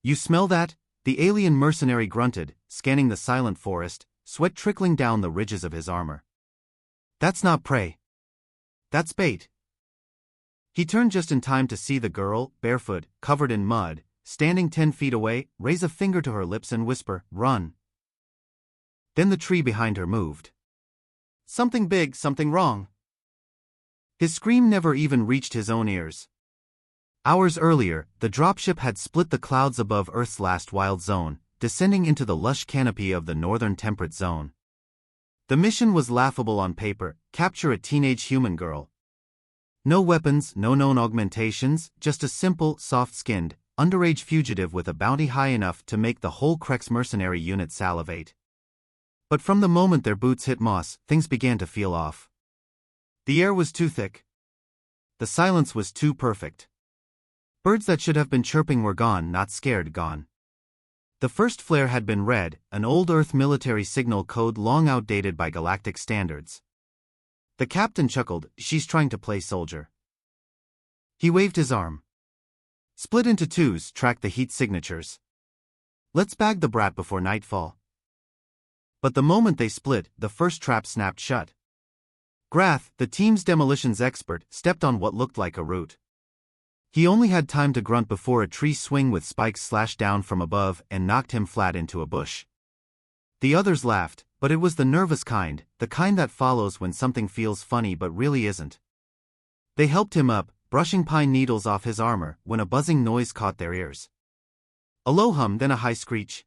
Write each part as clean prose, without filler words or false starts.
You smell that? The alien mercenary grunted, scanning the silent forest, sweat trickling down the ridges of his armor. That's not prey. That's bait. He turned just in time to see the girl, barefoot, covered in mud, standing 10 feet away, raise a finger to her lips and whisper, "Run." Then the tree behind her moved. Something big, something wrong. His scream never even reached his own ears. Hours earlier, the dropship had split the clouds above Earth's last wild zone, descending into the lush canopy of the northern temperate zone. The mission was laughable on paper: capture a teenage human girl. No weapons, no known augmentations, just a simple, soft-skinned, underage fugitive with a bounty high enough to make the whole Krex mercenary unit salivate. But from the moment their boots hit moss, things began to feel off. The air was too thick. The silence was too perfect. Birds that should have been chirping were gone, not scared, gone. The first flare had been red, an old Earth military signal code long outdated by Galactic standards. The captain chuckled. She's trying to play soldier. He waved his arm. Split into twos, track the heat signatures. Let's bag the brat before nightfall. But the moment they split, the first trap snapped shut. Grath, the team's demolitions expert, stepped on what looked like a root. He only had time to grunt before a tree swing with spikes slashed down from above and knocked him flat into a bush. The others laughed, but it was the nervous kind, the kind that follows when something feels funny but really isn't. They helped him up, brushing pine needles off his armor, when a buzzing noise caught their ears. A low hum, then a high screech.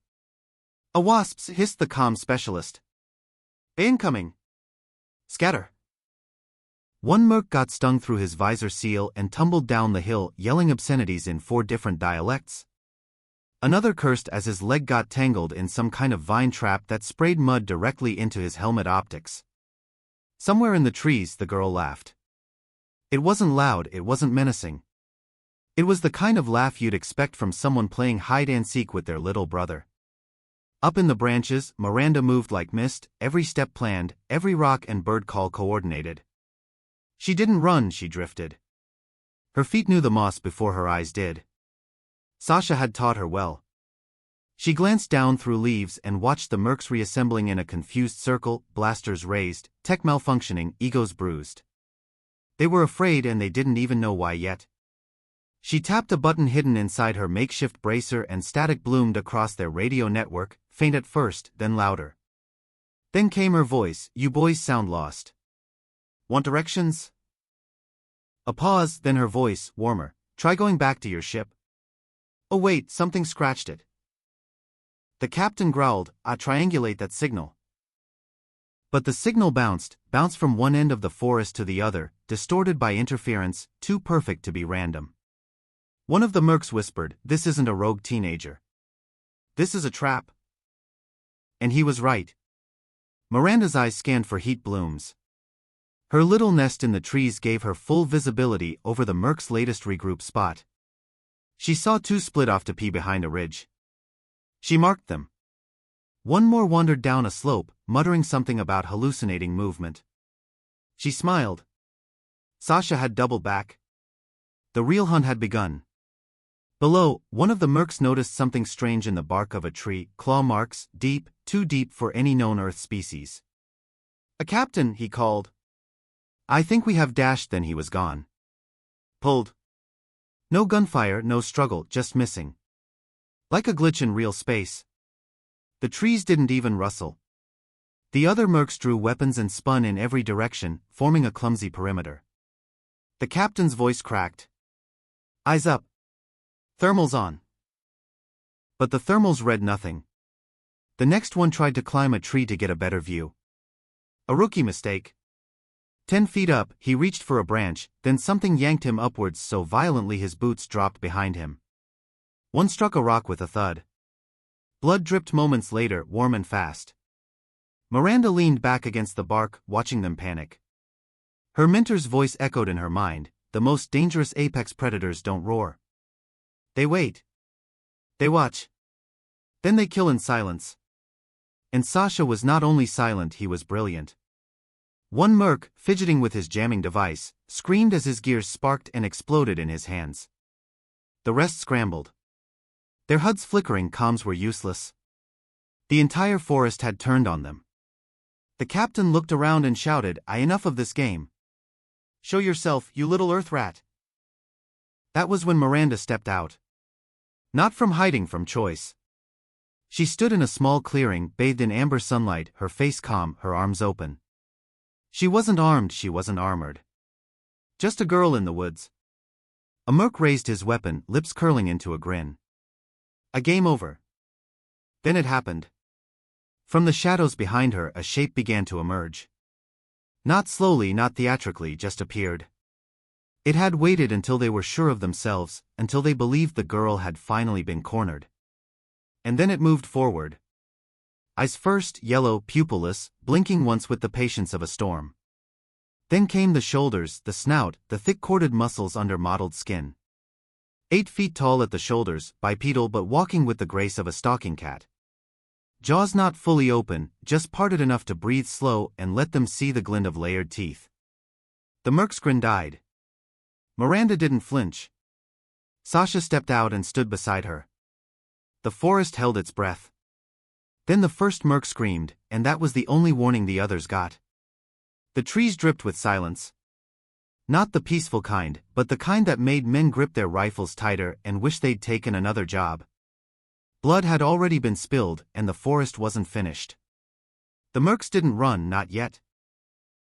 "A wasps," hissed the comm specialist. "Incoming." "Scatter." One merc got stung through his visor seal and tumbled down the hill, yelling obscenities in 4 different dialects. Another cursed as his leg got tangled in some kind of vine trap that sprayed mud directly into his helmet optics. Somewhere in the trees, the girl laughed. It wasn't loud, it wasn't menacing. It was the kind of laugh you'd expect from someone playing hide-and-seek with their little brother. Up in the branches, Miranda moved like mist, every step planned, every rock and bird call coordinated. She didn't run, she drifted. Her feet knew the moss before her eyes did. Sasha had taught her well. She glanced down through leaves and watched the mercs reassembling in a confused circle, blasters raised, tech malfunctioning, egos bruised. They were afraid and they didn't even know why yet. She tapped a button hidden inside her makeshift bracer and static bloomed across their radio network, faint at first, then louder. Then came her voice, "You boys sound lost. Want directions?" A pause, then her voice, warmer, "Try going back to your ship." "Oh wait, something scratched it." The captain growled, "I triangulate that signal." But the signal bounced from one end of the forest to the other, distorted by interference, too perfect to be random. One of the mercs whispered, "This isn't a rogue teenager. This is a trap." And he was right. Miranda's eyes scanned for heat blooms. Her little nest in the trees gave her full visibility over the merc's latest regroup spot. She saw 2 split off to pee behind a ridge. She marked them. One more wandered down a slope, muttering something about hallucinating movement. She smiled. Sasha had doubled back. The real hunt had begun. Below, one of the mercs noticed something strange in the bark of a tree, claw marks, deep, too deep for any known Earth species. "A captain," he called. "I think we have dashed," then he was gone. Pulled. No gunfire, no struggle, just missing. Like a glitch in real space. The trees didn't even rustle. The other mercs drew weapons and spun in every direction, forming a clumsy perimeter. The captain's voice cracked. "Eyes up. Thermals on." But the thermals read nothing. The next one tried to climb a tree to get a better view. A rookie mistake. 10 feet up, he reached for a branch, then something yanked him upwards so violently his boots dropped behind him. One struck a rock with a thud. Blood dripped moments later, warm and fast. Miranda leaned back against the bark, watching them panic. Her mentor's voice echoed in her mind, "The most dangerous apex predators don't roar. They wait. They watch. Then they kill in silence." And Sasha was not only silent, he was brilliant. One merc, fidgeting with his jamming device, screamed as his gears sparked and exploded in his hands. The rest scrambled. Their HUD's flickering comms were useless. The entire forest had turned on them. The captain looked around and shouted, Enough of this game. Show yourself, you little earth rat. That was when Miranda stepped out. Not from hiding from choice. She stood in a small clearing, bathed in amber sunlight, her face calm, her arms open. She wasn't armed, she wasn't armored. Just a girl in the woods. A merc raised his weapon, lips curling into a grin. A game over. Then it happened. From the shadows behind her, a shape began to emerge. Not slowly, not theatrically, just appeared. It had waited until they were sure of themselves, until they believed the girl had finally been cornered. And then it moved forward. Eyes first, yellow, pupilless, blinking once with the patience of a storm. Then came the shoulders, the snout, the thick corded muscles under mottled skin. 8 feet tall at the shoulders, bipedal but walking with the grace of a stalking cat. Jaws not fully open, just parted enough to breathe slow and let them see the glint of layered teeth. The merc's grin died. Miranda didn't flinch. Sasha stepped out and stood beside her. The forest held its breath. Then the first merc screamed, and that was the only warning the others got. The trees dripped with silence. Not the peaceful kind, but the kind that made men grip their rifles tighter and wish they'd taken another job. Blood had already been spilled, and the forest wasn't finished. The mercs didn't run, not yet.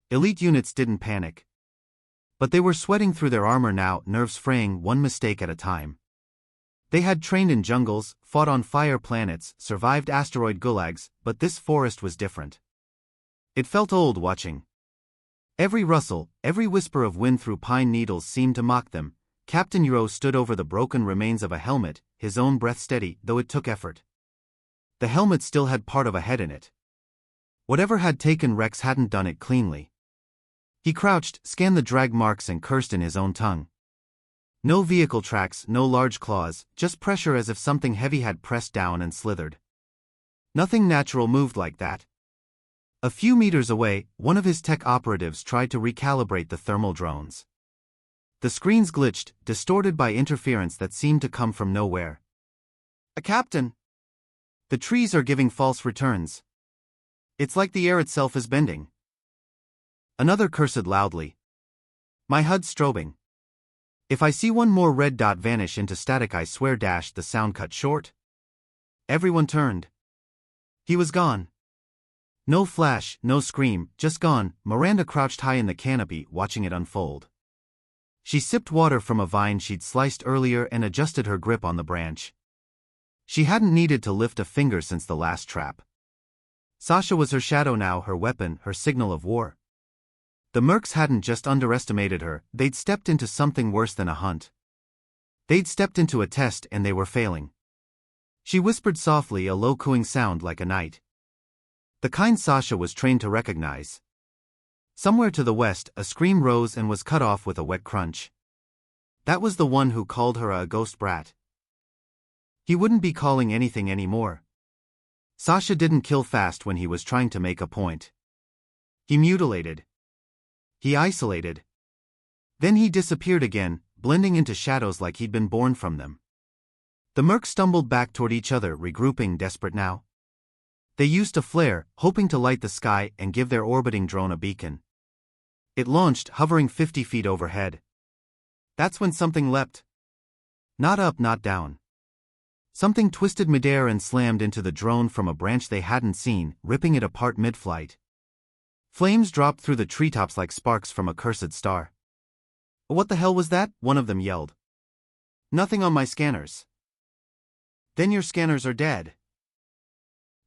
Elite units didn't panic. But they were sweating through their armor now, nerves fraying one mistake at a time. They had trained in jungles, fought on fire planets, survived asteroid gulags, but this forest was different. It felt old watching. Every rustle, every whisper of wind through pine needles seemed to mock them. Captain Euro stood over the broken remains of a helmet, his own breath steady, though it took effort. The helmet still had part of a head in it. Whatever had taken Rex hadn't done it cleanly. He crouched, scanned the drag marks and cursed in his own tongue. No vehicle tracks, no large claws, just pressure as if something heavy had pressed down and slithered. Nothing natural moved like that. A few meters away, one of his tech operatives tried to recalibrate the thermal drones. The screens glitched, distorted by interference that seemed to come from nowhere. A captain! The trees are giving false returns. It's like the air itself is bending. Another cursed loudly. My HUD's strobing. If I see one more red dot vanish into static, I swear. The sound cut short. Everyone turned. He was gone. No flash, no scream, just gone. Miranda crouched high in the canopy, watching it unfold. She sipped water from a vine she'd sliced earlier and adjusted her grip on the branch. She hadn't needed to lift a finger since the last trap. Sasha was her shadow now, her weapon, her signal of war. The mercs hadn't just underestimated her, they'd stepped into something worse than a hunt. They'd stepped into a test and they were failing. She whispered softly, a low cooing sound like a night. The kind Sasha was trained to recognize. Somewhere to the west, a scream rose and was cut off with a wet crunch. That was the one who called her a ghost brat. He wouldn't be calling anything anymore. Sasha didn't kill fast when he was trying to make a point. He mutilated. He isolated. Then he disappeared again, blending into shadows like he'd been born from them. The mercs stumbled back toward each other, regrouping, desperate now. They used a flare, hoping to light the sky and give their orbiting drone a beacon. It launched, hovering 50 feet overhead. That's when something leapt. Not up, not down. Something twisted midair and slammed into the drone from a branch they hadn't seen, ripping it apart mid-flight. Flames dropped through the treetops like sparks from a cursed star. What the hell was that? One of them yelled. Nothing on my scanners. Then your scanners are dead.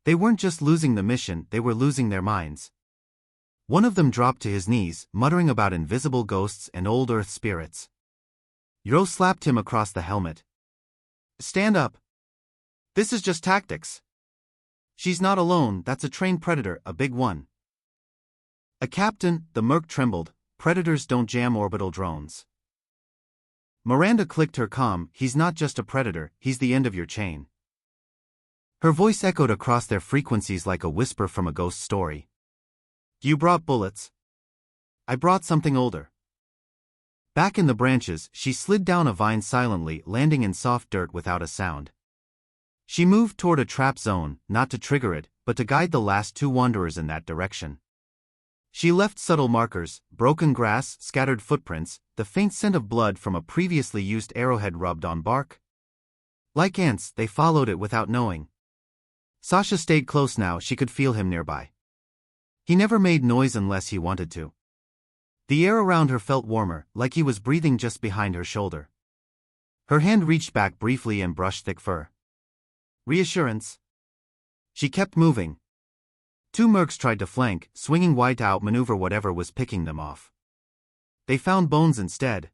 They weren't just losing the mission, they were losing their minds. One of them dropped to his knees, muttering about invisible ghosts and old earth spirits. Euro slapped him across the helmet. Stand up. This is just tactics. She's not alone, that's a trained predator, a big one. A captain, the merc trembled. Predators don't jam orbital drones. Miranda clicked her comm, he's not just a predator, he's the end of your chain. Her voice echoed across their frequencies like a whisper from a ghost story. You brought bullets. I brought something older. Back in the branches, she slid down a vine silently, landing in soft dirt without a sound. She moved toward a trap zone, not to trigger it, but to guide the last two wanderers in that direction. She left subtle markers, broken grass, scattered footprints, the faint scent of blood from a previously used arrowhead rubbed on bark. Like ants, they followed it without knowing. Sasha stayed close now, she could feel him nearby. He never made noise unless he wanted to. The air around her felt warmer, like he was breathing just behind her shoulder. Her hand reached back briefly and brushed thick fur. Reassurance. She kept moving. Two mercs tried to flank, swinging wide to outmaneuver whatever was picking them off. They found bones instead.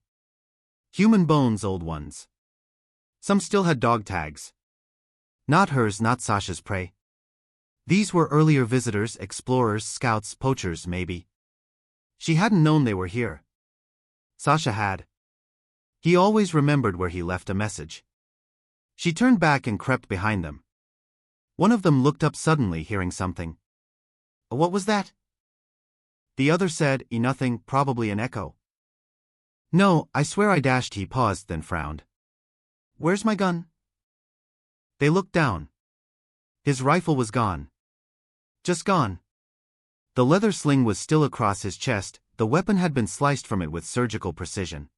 Human bones, old ones. Some still had dog tags. Not hers, not Sasha's prey. These were earlier visitors, explorers, scouts, poachers, maybe. She hadn't known they were here. Sasha had. He always remembered where he left a message. She turned back and crept behind them. One of them looked up suddenly, hearing something. What was that? The other said, nothing, probably an echo. No, I swear I dashed. He paused, then frowned. Where's my gun? They looked down. His rifle was gone. Just gone. The leather sling was still across his chest, the weapon had been sliced from it with surgical precision.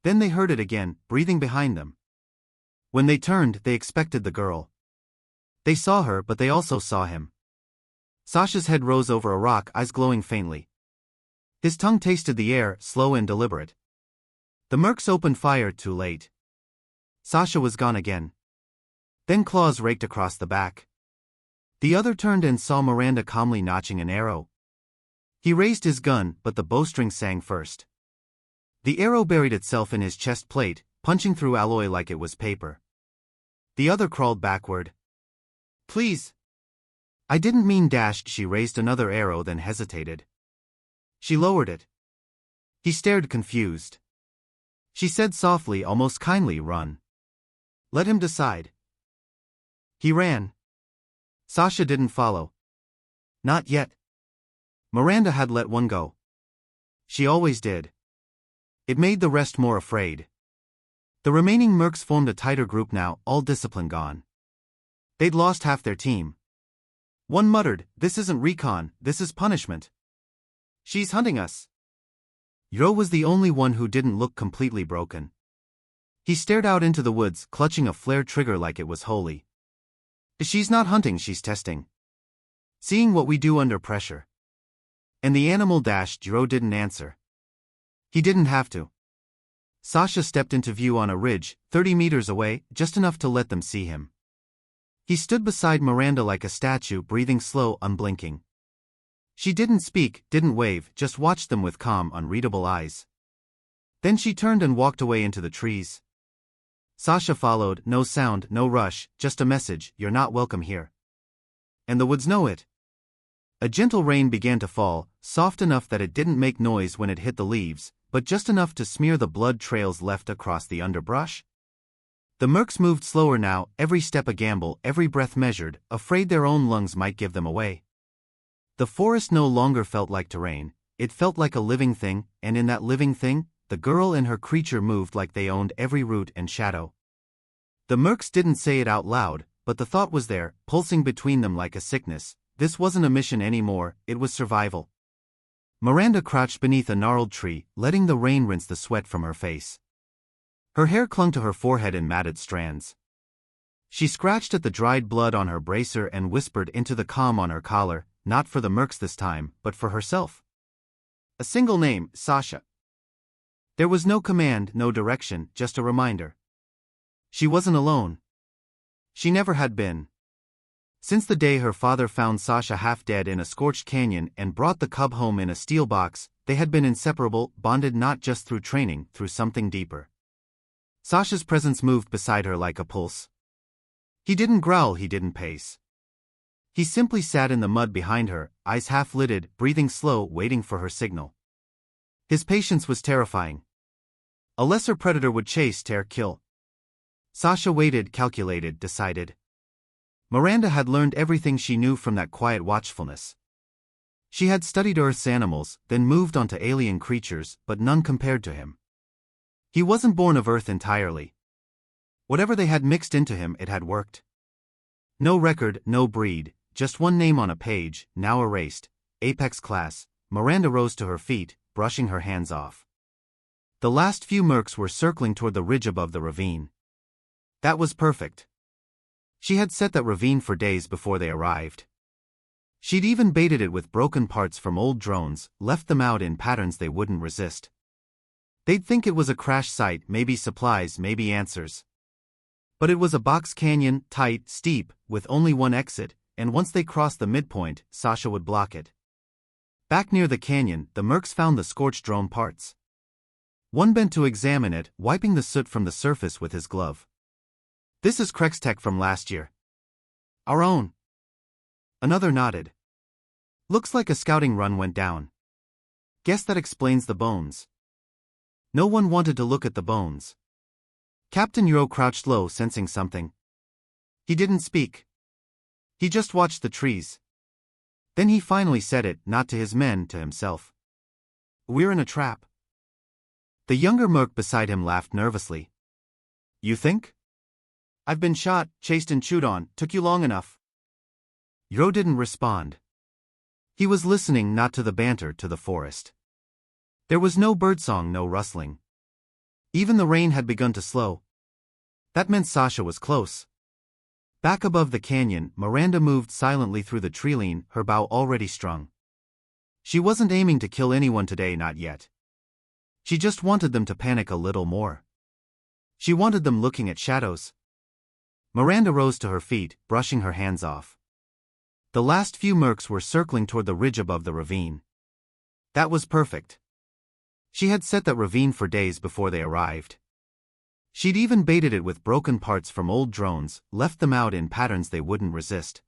Then they heard it again, breathing behind them. When they turned, they expected the girl. They saw her, but they also saw him. Sasha's head rose over a rock, eyes glowing faintly. His tongue tasted the air, slow and deliberate. The mercs opened fire too late. Sasha was gone again. Then claws raked across the back. The other turned and saw Miranda calmly notching an arrow. He raised his gun, but the bowstring sang first. The arrow buried itself in his chest plate, punching through alloy like it was paper. The other crawled backward. Please. I didn't mean dashed. She raised another arrow, then hesitated. She lowered it. He stared confused. She said softly, almost kindly, run. Let him decide. He ran. Sasha didn't follow. Not yet. Miranda had let one go. She always did. It made the rest more afraid. The remaining mercs formed a tighter group now, all discipline gone. They'd lost half their team. One muttered, "This isn't recon, this is punishment. She's hunting us." Yo was the only one who didn't look completely broken. He stared out into the woods, clutching a flare trigger like it was holy. She's not hunting, she's testing. Seeing what we do under pressure. And the animal dashed. Yo didn't answer. He didn't have to. Sasha stepped into view on a ridge, 30 meters away, just enough to let them see him. He stood beside Miranda like a statue, breathing slow, unblinking. She didn't speak, didn't wave, just watched them with calm, unreadable eyes. Then she turned and walked away into the trees. Sasha followed, no sound, no rush, just a message, "You're not welcome here." And the woods know it. A gentle rain began to fall, soft enough that it didn't make noise when it hit the leaves, but just enough to smear the blood trails left across the underbrush. The mercs moved slower now, every step a gamble, every breath measured, afraid their own lungs might give them away. The forest no longer felt like terrain, it felt like a living thing, and in that living thing, the girl and her creature moved like they owned every root and shadow. The mercs didn't say it out loud, but the thought was there, pulsing between them like a sickness. This wasn't a mission anymore, it was survival. Miranda crouched beneath a gnarled tree, letting the rain rinse the sweat from her face. Her hair clung to her forehead in matted strands. She scratched at the dried blood on her bracer and whispered into the calm on her collar, not for the mercs this time, but for herself. A single name, Sasha. There was no command, no direction, just a reminder. She wasn't alone. She never had been. Since the day her father found Sasha half dead in a scorched canyon and brought the cub home in a steel box, they had been inseparable, bonded not just through training, through something deeper. Sasha's presence moved beside her like a pulse. He didn't growl, he didn't pace. He simply sat in the mud behind her, eyes half-lidded, breathing slow, waiting for her signal. His patience was terrifying. A lesser predator would chase, tear, kill. Sasha waited, calculated, decided. Miranda had learned everything she knew from that quiet watchfulness. She had studied Earth's animals, then moved on to alien creatures, but none compared to him. He wasn't born of Earth entirely. Whatever they had mixed into him, it had worked. No record, no breed, just one name on a page, now erased. Apex class. Miranda rose to her feet, brushing her hands off. The last few mercs were circling toward the ridge above the ravine. That was perfect. She had set that ravine for days before they arrived. She'd even baited it with broken parts from old drones, left them out in patterns they wouldn't resist. They'd think it was a crash site, maybe supplies, maybe answers. But it was a box canyon, tight, steep, with only one exit, and once they crossed the midpoint, Sasha would block it. Back near the canyon, the mercs found the scorched drone parts. One bent to examine it, wiping the soot from the surface with his glove. This is Krextech from last year. Our own. Another nodded. Looks like a scouting run went down. Guess that explains the bones. No one wanted to look at the bones. Captain Euro crouched low, sensing something. He didn't speak. He just watched the trees. Then he finally said it, not to his men, to himself. We're in a trap. The younger merc beside him laughed nervously. You think? I've been shot, chased and chewed on, took you long enough. Euro didn't respond. He was listening not to the banter, to the forest. There was no birdsong, no rustling. Even the rain had begun to slow. That meant Sasha was close. Back above the canyon, Miranda moved silently through the treeline, her bow already strung. She wasn't aiming to kill anyone today, not yet. She just wanted them to panic a little more. She wanted them looking at shadows. Miranda rose to her feet, brushing her hands off. The last few mercs were circling toward the ridge above the ravine. That was perfect. She had set that ravine for days before they arrived. She'd even baited it with broken parts from old drones, left them out in patterns they wouldn't resist.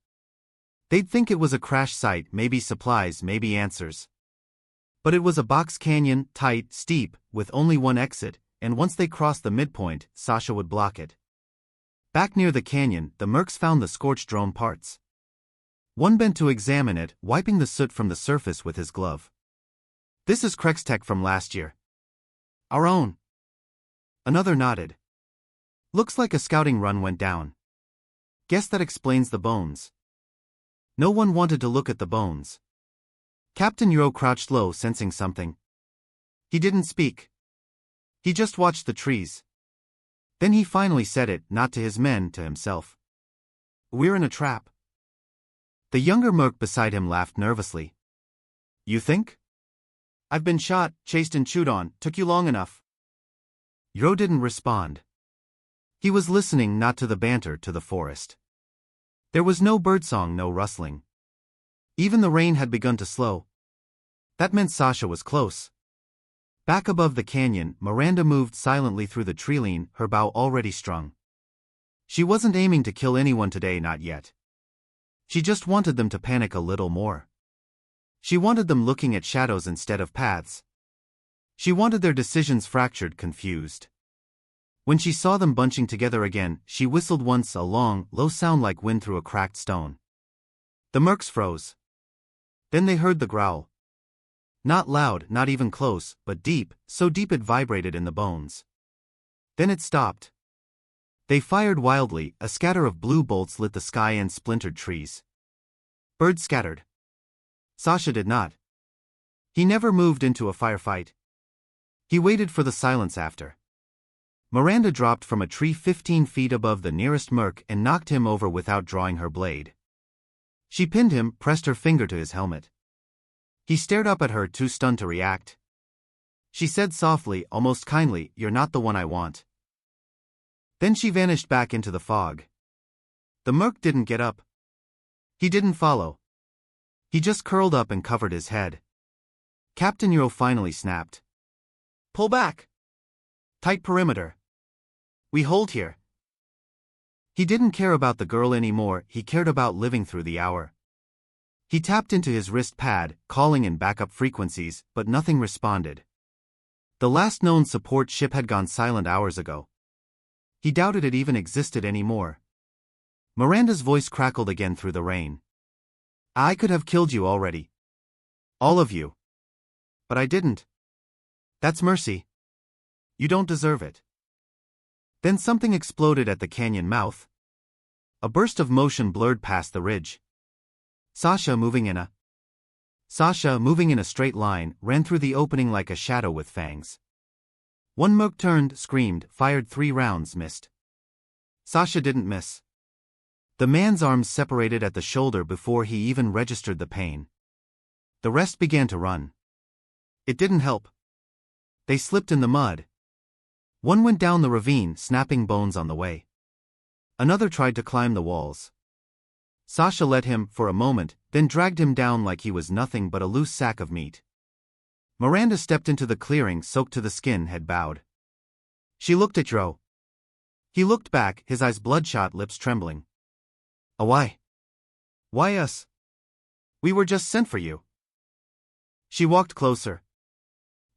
They'd think it was a crash site, maybe supplies, maybe answers. But it was a box canyon, tight, steep, with only one exit, and once they crossed the midpoint, Sasha would block it. Back near the canyon, the mercs found the scorched drone parts. One bent to examine it, wiping the soot from the surface with his glove. This is Krextech from last year. Our own. Another nodded. Looks like a scouting run went down. Guess that explains the bones. No one wanted to look at the bones. Captain Euro crouched low, sensing something. He didn't speak. He just watched the trees. Then he finally said it, not to his men, to himself. We're in a trap. The younger merc beside him laughed nervously. You think? I've been shot, chased and chewed on, took you long enough. Euro didn't respond. He was listening not to the banter, to the forest. There was no birdsong, no rustling. Even the rain had begun to slow. That meant Sasha was close. Back above the canyon, Miranda moved silently through the treeline, her bow already strung. She wasn't aiming to kill anyone today, not yet. She just wanted them to panic a little more. She wanted them looking at shadows instead of paths. She wanted their decisions fractured, confused. When she saw them bunching together again, she whistled once, a long, low sound like wind through a cracked stone. The mercs froze. Then they heard the growl. Not loud, not even close, but deep, so deep it vibrated in the bones. Then it stopped. They fired wildly, a scatter of blue bolts lit the sky and splintered trees. Birds scattered. Sasha did not. He never moved into a firefight. He waited for the silence after. Miranda dropped from a tree 15 feet above the nearest merc and knocked him over without drawing her blade. She pinned him, pressed her finger to his helmet. He stared up at her, too stunned to react. She said softly, almost kindly, "You're not the one I want." Then she vanished back into the fog. The merc didn't get up. He didn't follow. He just curled up and covered his head. Captain Euro finally snapped. Pull back. Tight perimeter. We hold here. He didn't care about the girl anymore, he cared about living through the hour. He tapped into his wrist pad, calling in backup frequencies, but nothing responded. The last known support ship had gone silent hours ago. He doubted it even existed anymore. Miranda's voice crackled again through the rain. I could have killed you already. All of you. But I didn't. That's mercy. You don't deserve it. Then something exploded at the canyon mouth. A burst of motion blurred past the ridge. Sasha, moving in a straight line, ran through the opening like a shadow with fangs. One merc turned, screamed, fired 3 rounds, missed. Sasha didn't miss. The man's arms separated at the shoulder before he even registered the pain. The rest began to run. It didn't help. They slipped in the mud. One went down the ravine, snapping bones on the way. Another tried to climb the walls. Sasha let him, for a moment, then dragged him down like he was nothing but a loose sack of meat. Miranda stepped into the clearing, soaked to the skin, head bowed. She looked at Joe. He looked back, his eyes bloodshot, lips trembling. Why? Why us? We were just sent for you. She walked closer.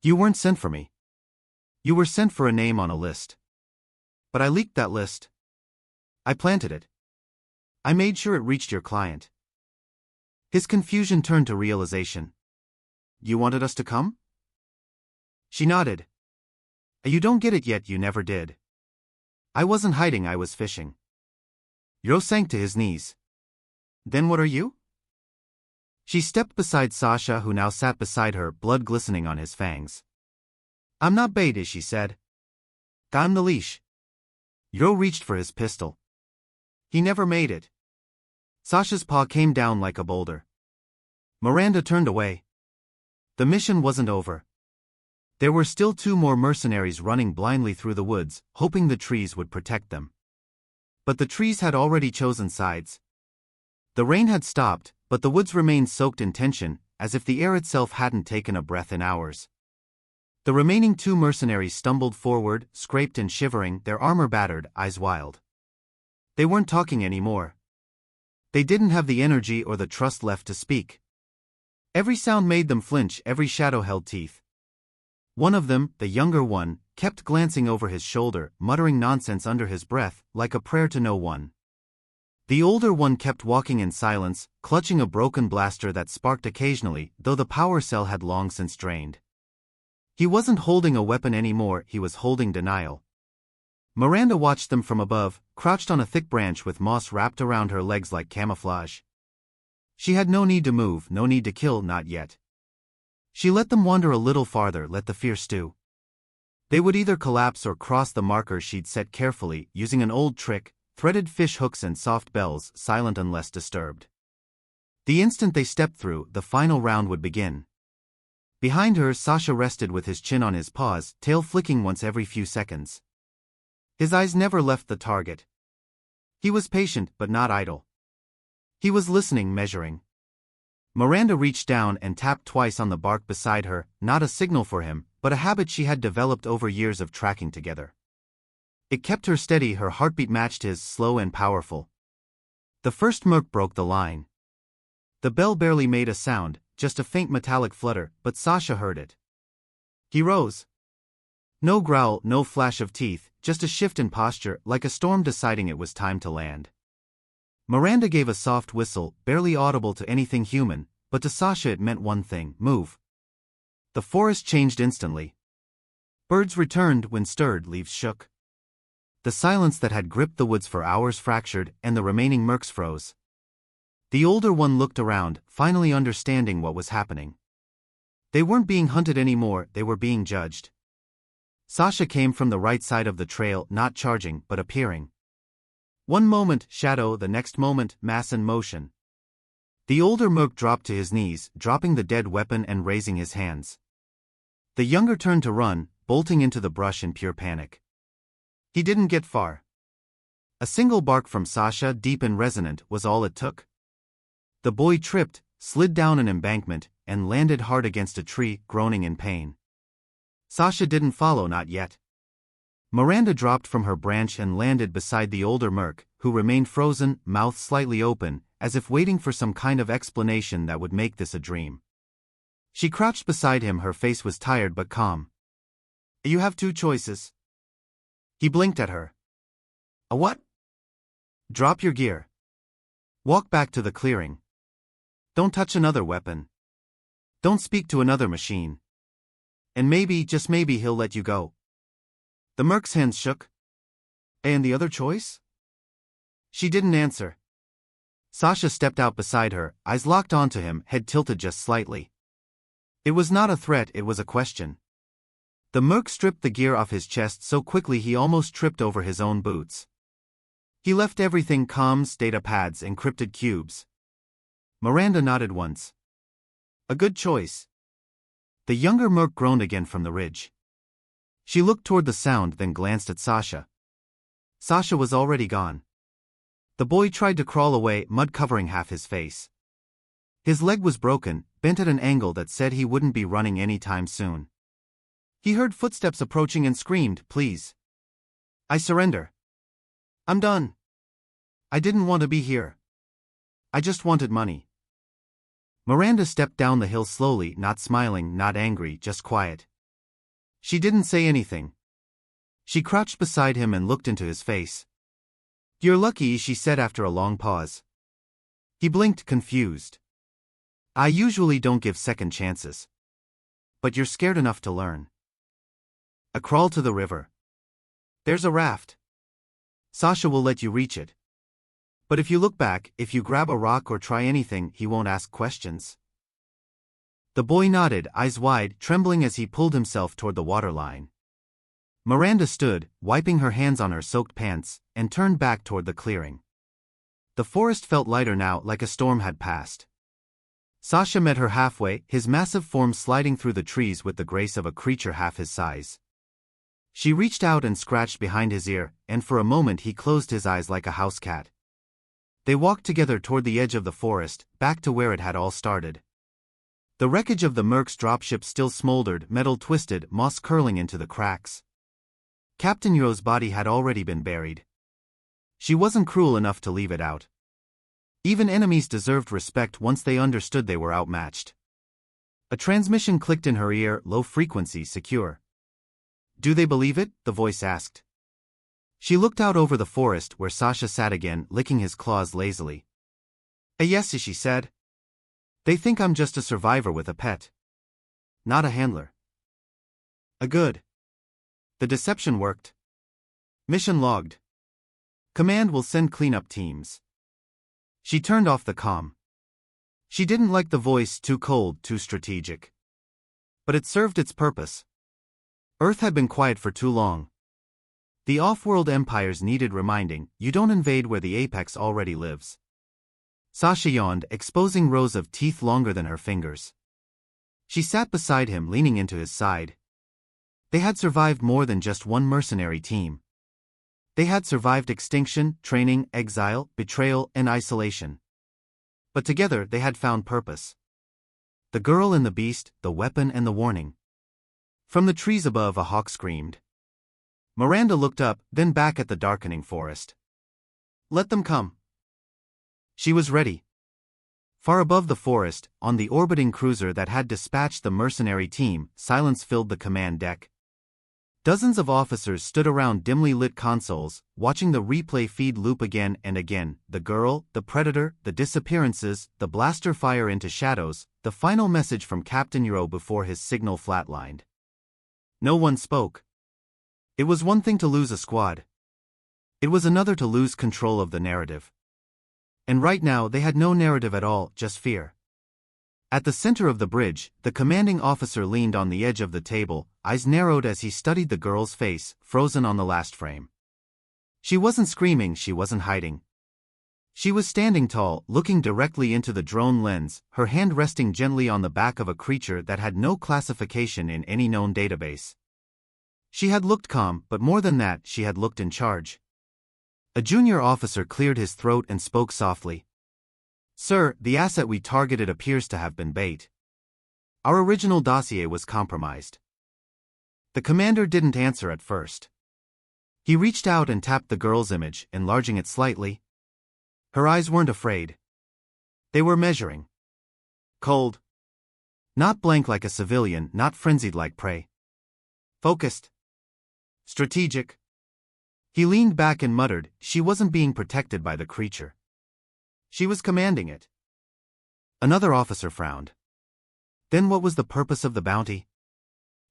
You weren't sent for me. You were sent for a name on a list. But I leaked that list. I planted it. I made sure it reached your client. His confusion turned to realization. You wanted us to come? She nodded. You don't get it yet, you never did. I wasn't hiding, I was fishing. Yo sank to his knees. Then what are you? She stepped beside Sasha, who now sat beside her, blood glistening on his fangs. I'm not bait, she said. I'm the leash. Yo reached for his pistol. He never made it. Sasha's paw came down like a boulder. Miranda turned away. The mission wasn't over. There were still 2 more mercenaries running blindly through the woods, hoping the trees would protect them. But the trees had already chosen sides. The rain had stopped, but the woods remained soaked in tension, as if the air itself hadn't taken a breath in hours. The remaining 2 mercenaries stumbled forward, scraped and shivering, their armor battered, eyes wild. They weren't talking anymore. They didn't have the energy or the trust left to speak. Every sound made them flinch, every shadow held teeth. One of them, the younger one, kept glancing over his shoulder, muttering nonsense under his breath, like a prayer to no one. The older one kept walking in silence, clutching a broken blaster that sparked occasionally, though the power cell had long since drained. He wasn't holding a weapon anymore, he was holding denial. Miranda watched them from above, crouched on a thick branch with moss wrapped around her legs like camouflage. She had no need to move, no need to kill, not yet. She let them wander a little farther, let the fear stew. They would either collapse or cross the marker she'd set carefully, using an old trick, threaded fish hooks and soft bells, silent unless disturbed. The instant they stepped through, the final round would begin. Behind her, Sasha rested with his chin on his paws, tail flicking once every few seconds. His eyes never left the target. He was patient, but not idle. He was listening, measuring. Miranda reached down and tapped twice on the bark beside her, not a signal for him, but a habit she had developed over years of tracking together. It kept her steady, her heartbeat matched his, slow and powerful. The first merc broke the line. The bell barely made a sound, just a faint metallic flutter, but Sasha heard it. He rose. No growl, no flash of teeth, just a shift in posture, like a storm deciding it was time to land. Miranda gave a soft whistle, barely audible to anything human, but to Sasha it meant one thing: move. The forest changed instantly. Birds returned, when stirred, leaves shook. The silence that had gripped the woods for hours fractured, and the remaining mercs froze. The older one looked around, finally understanding what was happening. They weren't being hunted anymore, they were being judged. Sasha came from the right side of the trail, not charging, but appearing. One moment, shadow, the next moment, mass in motion. The older merc dropped to his knees, dropping the dead weapon and raising his hands. The younger turned to run, bolting into the brush in pure panic. He didn't get far. A single bark from Sasha, deep and resonant, was all it took. The boy tripped, slid down an embankment, and landed hard against a tree, groaning in pain. Sasha didn't follow, not yet. Miranda dropped from her branch and landed beside the older merc, who remained frozen, mouth slightly open, as if waiting for some kind of explanation that would make this a dream. She crouched beside him, her face was tired but calm. You have 2 choices. He blinked at her. A what? Drop your gear. Walk back to the clearing. Don't touch another weapon. Don't speak to another machine. And maybe, just maybe, he'll let you go. The merc's hands shook. And the other choice? She didn't answer. Sasha stepped out beside her, eyes locked onto him, head tilted just slightly. It was not a threat, it was a question. The merc stripped the gear off his chest so quickly he almost tripped over his own boots. He left everything: comms, data pads, encrypted cubes. Miranda nodded once. A good choice. The younger merc groaned again from the ridge. She looked toward the sound, then glanced at Sasha. Sasha was already gone. The boy tried to crawl away, mud covering half his face. His leg was broken, bent at an angle that said he wouldn't be running anytime soon. He heard footsteps approaching and screamed, "Please. I surrender. I'm done. I didn't want to be here. I just wanted money." Miranda stepped down the hill slowly, not smiling, not angry, just quiet. She didn't say anything. She crouched beside him and looked into his face. "You're lucky," she said after a long pause. He blinked, confused. "I usually don't give second chances. But you're scared enough to learn." A crawl to the river. There's a raft. Sasha will let you reach it. But if you look back, if you grab a rock or try anything, he won't ask questions. The boy nodded, eyes wide, trembling as he pulled himself toward the waterline. Miranda stood, wiping her hands on her soaked pants, and turned back toward the clearing. The forest felt lighter now, like a storm had passed. Sasha met her halfway, his massive form sliding through the trees with the grace of a creature half his size. She reached out and scratched behind his ear, and for a moment he closed his eyes like a house cat. They walked together toward the edge of the forest, back to where it had all started. The wreckage of the merc's dropship still smoldered, metal twisted, moss curling into the cracks. Captain Yo's body had already been buried. She wasn't cruel enough to leave it out. Even enemies deserved respect once they understood they were outmatched. A transmission clicked in her ear, low frequency, secure. "Do they believe it?" the voice asked. She looked out over the forest where Sasha sat again, licking his claws lazily. "A yes," she said. "They think I'm just a survivor with a pet. Not a handler." "A good." The deception worked. Mission logged. Command will send cleanup teams. She turned off the comm. She didn't like the voice, too cold, too strategic. But it served its purpose. Earth had been quiet for too long. The off-world empires needed reminding: you don't invade where the apex already lives. Sasha yawned, exposing rows of teeth longer than her fingers. She sat beside him, leaning into his side. They had survived more than just one mercenary team. They had survived extinction, training, exile, betrayal, and isolation. But together they had found purpose. The girl and the beast, the weapon and the warning. From the trees above, a hawk screamed. Miranda looked up, then back at the darkening forest. "Let them come." She was ready. Far above the forest, on the orbiting cruiser that had dispatched the mercenary team, silence filled the command deck. Dozens of officers stood around dimly lit consoles, watching the replay feed loop again and again: the girl, the predator, the disappearances, the blaster fire into shadows, the final message from Captain Yo before his signal flatlined. No one spoke. It was one thing to lose a squad. It was another to lose control of the narrative. And right now they had no narrative at all, just fear. At the center of the bridge, the commanding officer leaned on the edge of the table, eyes narrowed as he studied the girl's face, frozen on the last frame. She wasn't screaming, she wasn't hiding. She was standing tall, looking directly into the drone lens, her hand resting gently on the back of a creature that had no classification in any known database. She had looked calm, but more than that, she had looked in charge. A junior officer cleared his throat and spoke softly. "Sir, the asset we targeted appears to have been bait. Our original dossier was compromised." The commander didn't answer at first. He reached out and tapped the girl's image, enlarging it slightly. Her eyes weren't afraid. They were measuring. Cold. Not blank like a civilian, not frenzied like prey. Focused. Strategic. He leaned back and muttered, she wasn't being protected by the creature. She was commanding it. Another officer frowned. Then what was the purpose of the bounty?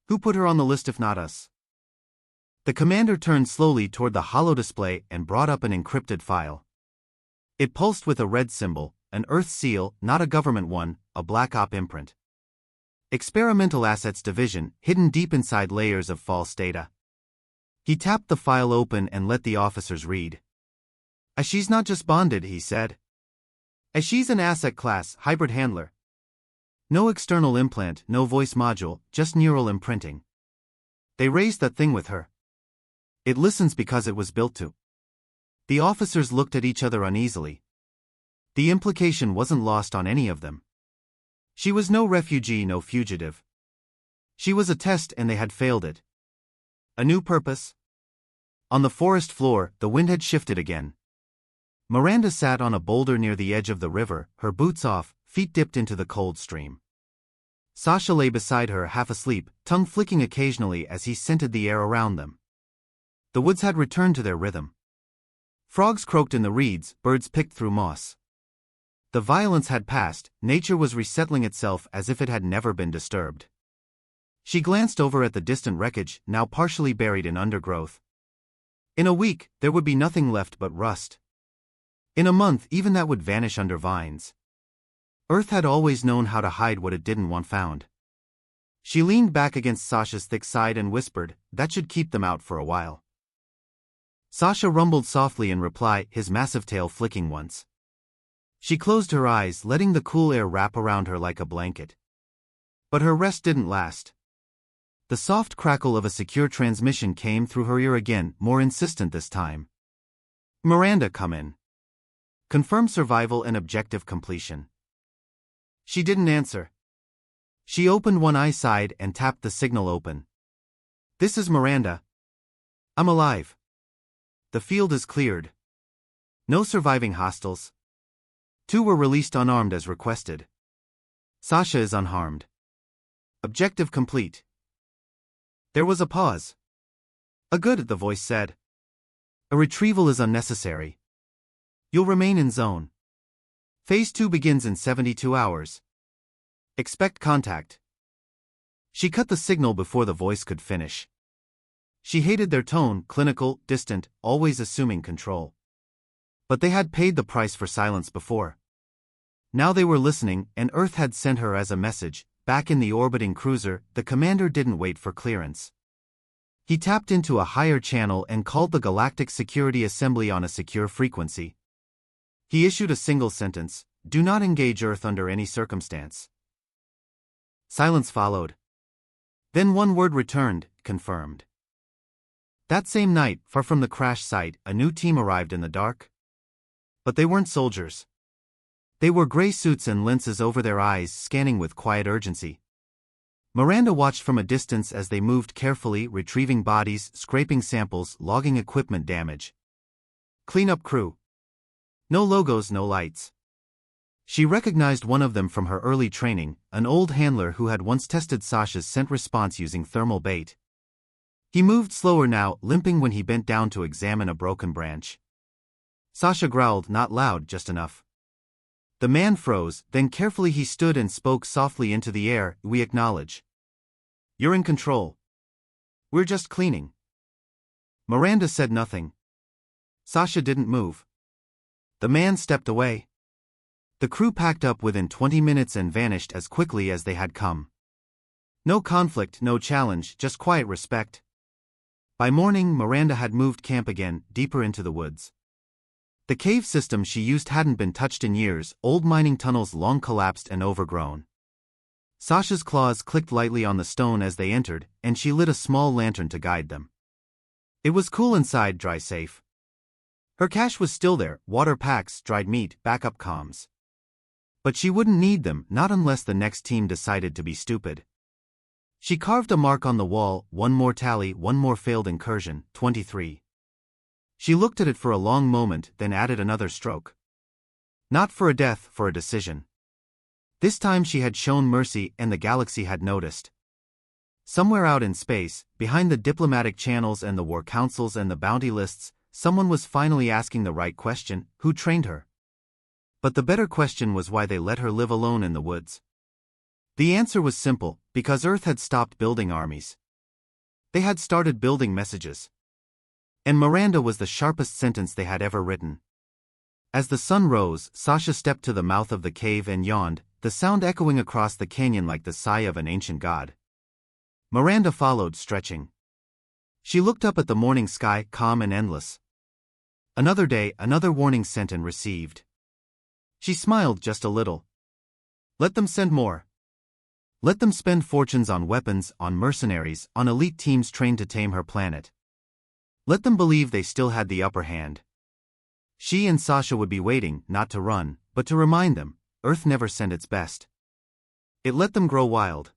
Who put her on the list if not us? The commander turned slowly toward the hollow display and brought up an encrypted file. It pulsed with a red symbol, an Earth seal, not a government one, a Black Op imprint. Experimental Assets Division, hidden deep inside layers of false data. He tapped the file open and let the officers read. She's not just bonded, he said. She's an asset class, hybrid handler. No external implant, no voice module, just neural imprinting. They raised that thing with her. It listens because it was built to. The officers looked at each other uneasily. The implication wasn't lost on any of them. She was no refugee, no fugitive. She was a test and they had failed it. A new purpose? On the forest floor, the wind had shifted again. Miranda sat on a boulder near the edge of the river, her boots off, feet dipped into the cold stream. Sasha lay beside her, half asleep, tongue flicking occasionally as he scented the air around them. The woods had returned to their rhythm. Frogs croaked in the reeds, birds picked through moss. The violence had passed, nature was resettling itself as if it had never been disturbed. She glanced over at the distant wreckage, now partially buried in undergrowth. In a week, there would be nothing left but rust. In a month, even that would vanish under vines. Earth had always known how to hide what it didn't want found. She leaned back against Sasha's thick side and whispered, "That should keep them out for a while." Sasha rumbled softly in reply, his massive tail flicking once. She closed her eyes, letting the cool air wrap around her like a blanket. But her rest didn't last. The soft crackle of a secure transmission came through her ear again, more insistent this time. "Miranda, come in. Confirm survival and objective completion." She didn't answer. She opened one eye side and tapped the signal open. "This is Miranda. I'm alive. The field is cleared. No surviving hostiles. 2 were released unarmed as requested. Sasha is unharmed. Objective complete." There was a pause. "A good," the voice said. "A retrieval is unnecessary. You'll remain in zone. Phase 2 begins in 72 hours. Expect contact." She cut the signal before the voice could finish. She hated their tone, clinical, distant, always assuming control. But they had paid the price for silence before. Now they were listening, and Earth had sent her as a message. Back in the orbiting cruiser, the commander didn't wait for clearance. He tapped into a higher channel and called the Galactic Security Assembly on a secure frequency. He issued a single sentence: "Do not engage Earth under any circumstance." Silence followed. Then one word returned: "Confirmed." That same night, far from the crash site, a new team arrived in the dark. But they weren't soldiers. They wore gray suits and lenses over their eyes, scanning with quiet urgency. Miranda watched from a distance as they moved carefully, retrieving bodies, scraping samples, logging equipment damage. Cleanup crew. No logos, no lights. She recognized one of them from her early training, an old handler who had once tested Sasha's scent response using thermal bait. He moved slower now, limping when he bent down to examine a broken branch. Sasha growled, not loud, just enough. The man froze, then carefully he stood and spoke softly into the air, "We acknowledge. You're in control. We're just cleaning." Miranda said nothing. Sasha didn't move. The man stepped away. The crew packed up within 20 minutes and vanished as quickly as they had come. No conflict, no challenge, just quiet respect. By morning, Miranda had moved camp again, deeper into the woods. The cave system she used hadn't been touched in years, old mining tunnels long collapsed and overgrown. Sasha's claws clicked lightly on the stone as they entered, and she lit a small lantern to guide them. It was cool inside, dry safe. Her cache was still there, water packs, dried meat, backup comms. But she wouldn't need them, not unless the next team decided to be stupid. She carved a mark on the wall, one more tally, one more failed incursion, 23. She looked at it for a long moment, then added another stroke. Not for a death, for a decision. This time she had shown mercy and the galaxy had noticed. Somewhere out in space, behind the diplomatic channels and the war councils and the bounty lists, someone was finally asking the right question: who trained her? But the better question was why they let her live alone in the woods. The answer was simple: because Earth had stopped building armies. They had started building messages. And Miranda was the sharpest sentence they had ever written. As the sun rose, Sasha stepped to the mouth of the cave and yawned, the sound echoing across the canyon like the sigh of an ancient god. Miranda followed, stretching. She looked up at the morning sky, calm and endless. Another day, another warning sent and received. She smiled just a little. Let them send more. Let them spend fortunes on weapons, on mercenaries, on elite teams trained to tame her planet. Let them believe they still had the upper hand. She and Sasha would be waiting, not to run, but to remind them, Earth never sent its best. It let them grow wild.